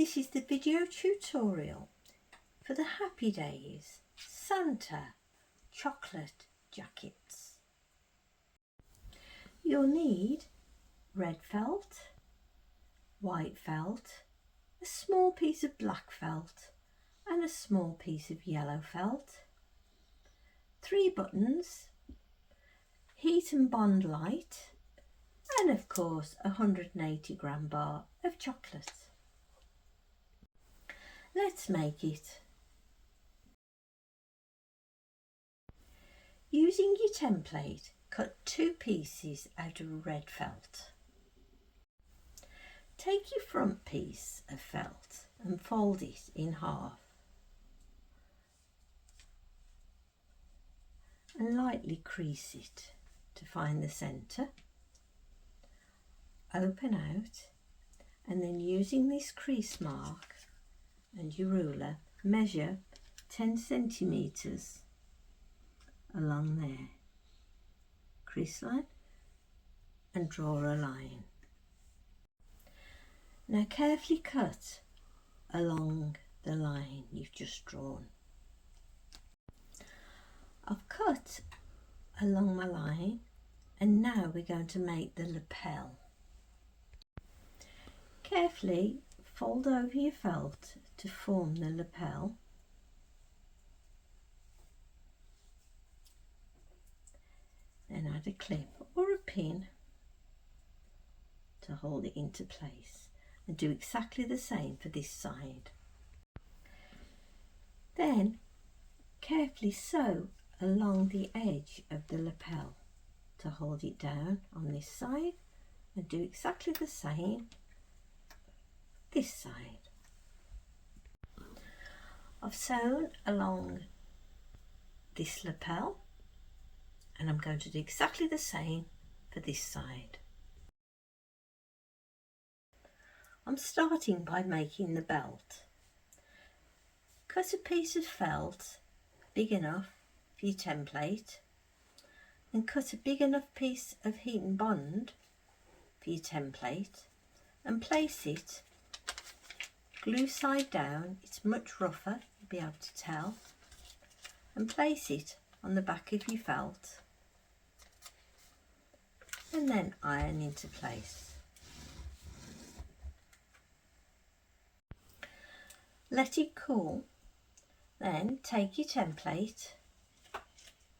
This is the video tutorial for the Happy Days Santa chocolate jackets. You'll need red felt, white felt, a small piece of black felt and a small piece of yellow felt, 3 buttons, heat and bond light, and of course a 180-gram bar of chocolate. Let's make it. Using your template, cut 2 pieces out of red felt. Take your front piece of felt and fold it in half and lightly crease it to find the centre. Open out and then, using this crease mark and your ruler, measure 10 centimetres along there, crease line, and draw a line. Now carefully cut along the line you've just drawn. I've cut along my line and now we're going to make the lapel. Carefully fold over your felt to form the lapel. Then add a clip or a pin to hold it into place, and do exactly the same for this side. Then carefully sew along the edge of the lapel to hold it down on this side, and do exactly the same this side. I've sewn along this lapel and I'm going to do exactly the same for this side. I'm starting by making the belt. Cut a piece of felt big enough for your template and cut a big enough piece of heat and bond for your template and place it glue side down. It's much rougher, you'll be able to tell, and place it on the back of your felt and then iron into place. Let it cool, then take your template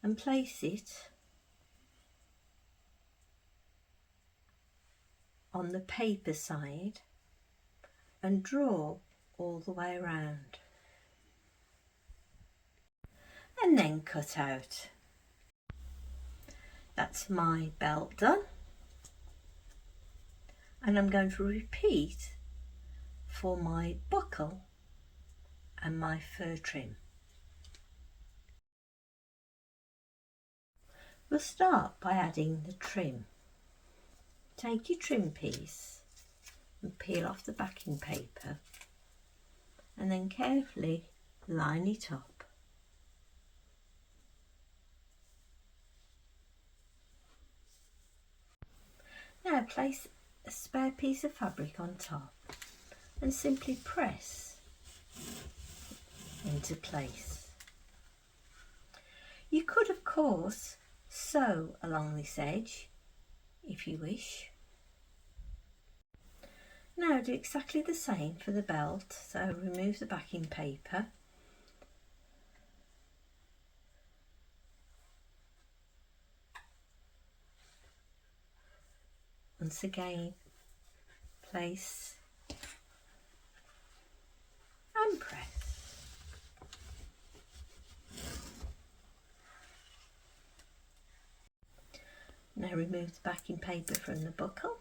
and place it on the paper side and draw all the way around, and then cut out. That's my belt done, and I'm going to repeat for my buckle and my fur trim. We'll start by adding the trim. Take your trim piece and peel off the backing paper and then carefully line it up. Now place a spare piece of fabric on top and simply press into place. You could of course sew along this edge if you wish. Now do exactly the same for the belt, so remove the backing paper once again, place and press. Now remove the backing paper from the buckle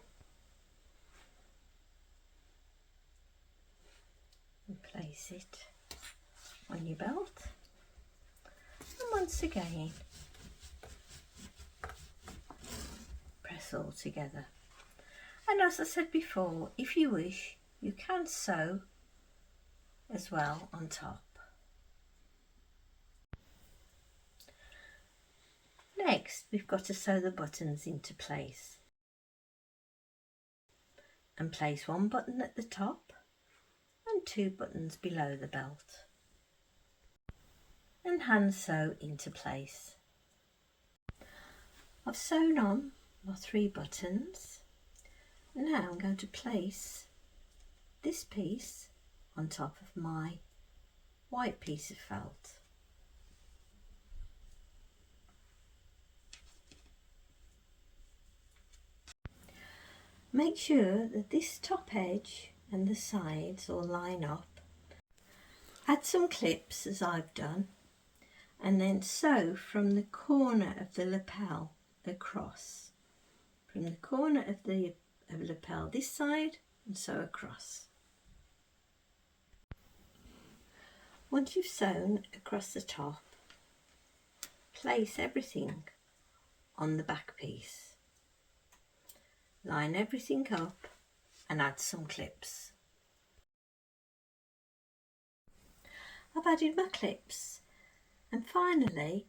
and place it on your belt, and once again press all together. And as I said before, if you wish, you can sew as well on top. Next, we've got to sew the buttons into place. and place one button at the top and and 2 buttons below the belt, and hand sew into place. I've sewn on my 3 buttons. Now I'm going to place this piece on top of my white piece of felt. Make sure that this top edge and the sides all line up. Add some clips as I've done, and then sew from the corner of the lapel across. From the corner of the lapel this side and sew across. Once you've sewn across the top, place everything on the back piece. Line everything up and add some clips. I've added my clips, and finally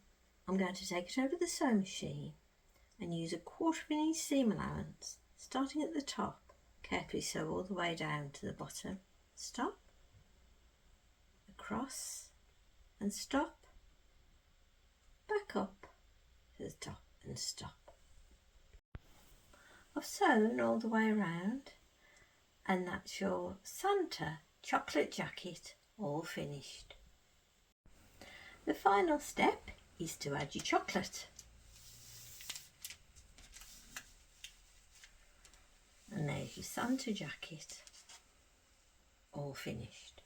I'm going to take it over the sewing machine and use a 1/4 inch seam allowance, starting at the top. Carefully sew all the way down to the bottom. Stop, across and stop, back up to the top and stop. I've sewn all the way around, and that's your Santa chocolate jacket all finished. The final step is to add your chocolate. And there's your Santa jacket all finished.